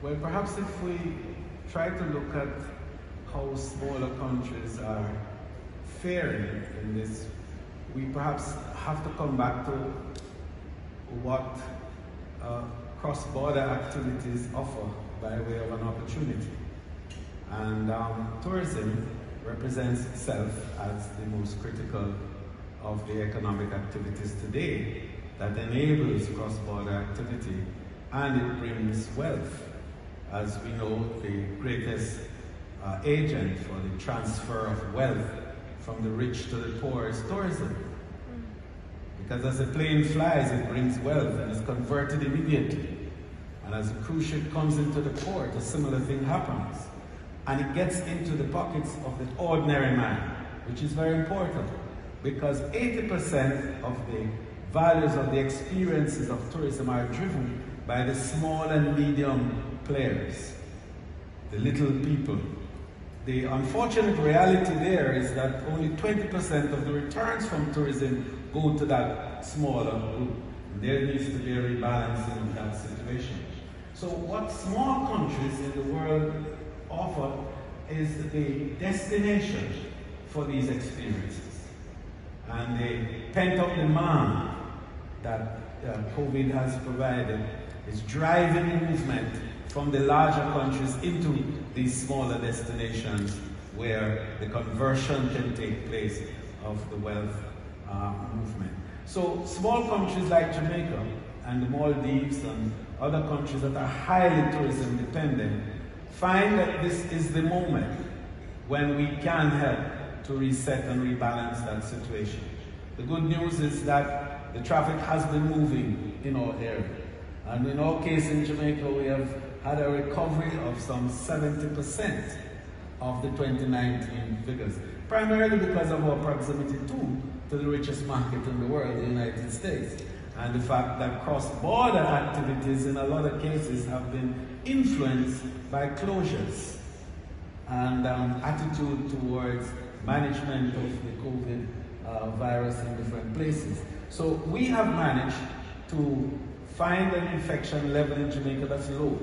Well, perhaps if we try to look at how smaller countries are faring in this, we perhaps have to come back to what cross-border activities offer by way of an opportunity. And tourism represents itself as the most critical of the economic activities today that enables cross-border activity, and it brings wealth. As we know, the greatest agent for the transfer of wealth from the rich to the poor is tourism. Because as a plane flies, it brings wealth and is converted immediately. And as a cruise ship comes into the port, a similar thing happens. And it gets into the pockets of the ordinary man, which is very important, because 80% of the values of the experiences of tourism are driven by the small and medium players, the little people. The unfortunate reality there is that only 20% of the returns from tourism go to that smaller group. And there needs to be a rebalancing of that situation. So what small countries in the world offer is the destination for these experiences. And the pent-up demand that COVID has provided is driving movement from the larger countries into these smaller destinations where the conversion can take place of the wealth movement. So small countries like Jamaica and the Maldives and other countries that are highly tourism dependent find that this is the moment when we can help to reset and rebalance that situation. The good news is that the traffic has been moving in our area. And in our case in Jamaica, we have had a recovery of some 70% of the 2019 figures, primarily because of our proximity to the richest market in the world, the United States, and the fact that cross-border activities in a lot of cases have been influenced by closures and attitude towards management of the COVID virus in different places. So we have managed to find an infection level in Jamaica that's low.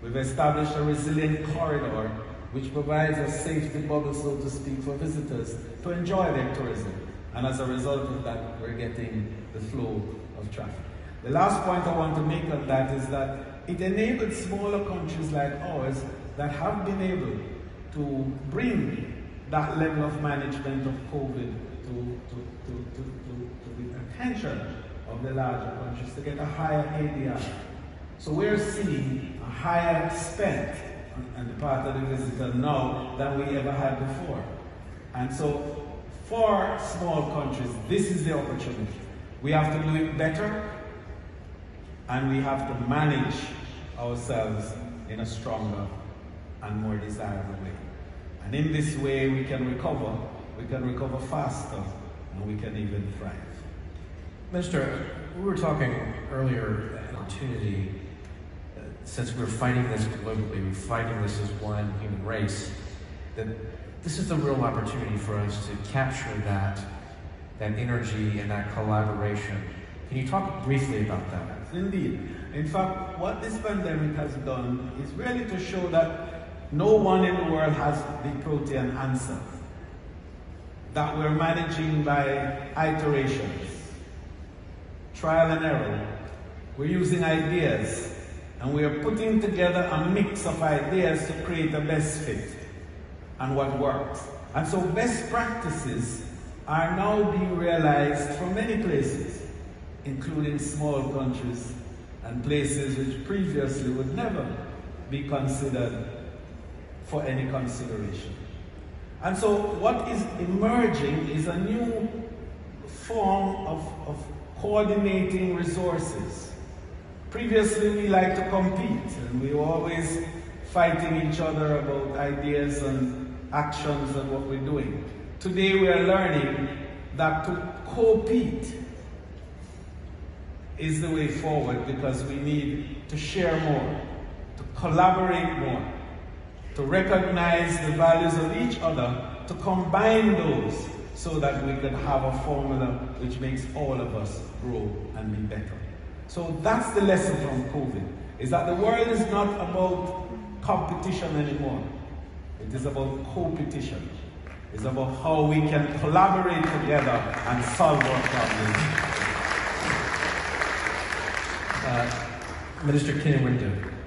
We've established a resilient corridor which provides a safety bubble, so to speak, for visitors to enjoy their tourism. And as a result of that, we're getting the flow of traffic. The last point I want to make on that is that it enabled smaller countries like ours that have been able to bring that level of management of COVID to the attention of the larger countries to get a higher ADR. So we're seeing a higher spend on the part of the visitor now than we ever had before. And so for small countries, this is the opportunity. We have to do it better, and we have to manage ourselves in a stronger and more desirable way. And in this way, we can recover faster, and we can even thrive. Minister, we were talking earlier, an opportunity, since we're fighting this globally, we're fighting this as one human race, that this is the real opportunity for us to capture that energy and that collaboration. Can you talk briefly about that? Indeed. In fact, what this pandemic has done is really to show that no one in the world has the protean answer, that we're managing by iterations, trial and error. We're using ideas, and we are putting together a mix of ideas to create the best fit and what works. And so best practices are now being realized from many places, including small countries and places which previously would never be considered for any consideration. And so what is emerging is a new form of coordinating resources. Previously, we liked to compete, and we were always fighting each other about ideas and actions and what we're doing. Today, we are learning that to compete is the way forward, because we need to share more, to collaborate more, to recognize the values of each other, to combine those so that we can have a formula which makes all of us grow and be better. So that's the lesson from COVID. is that the world is not about competition anymore. It is about co-petition. It's about how we can collaborate together and solve our problems. Minister Kinniwinton.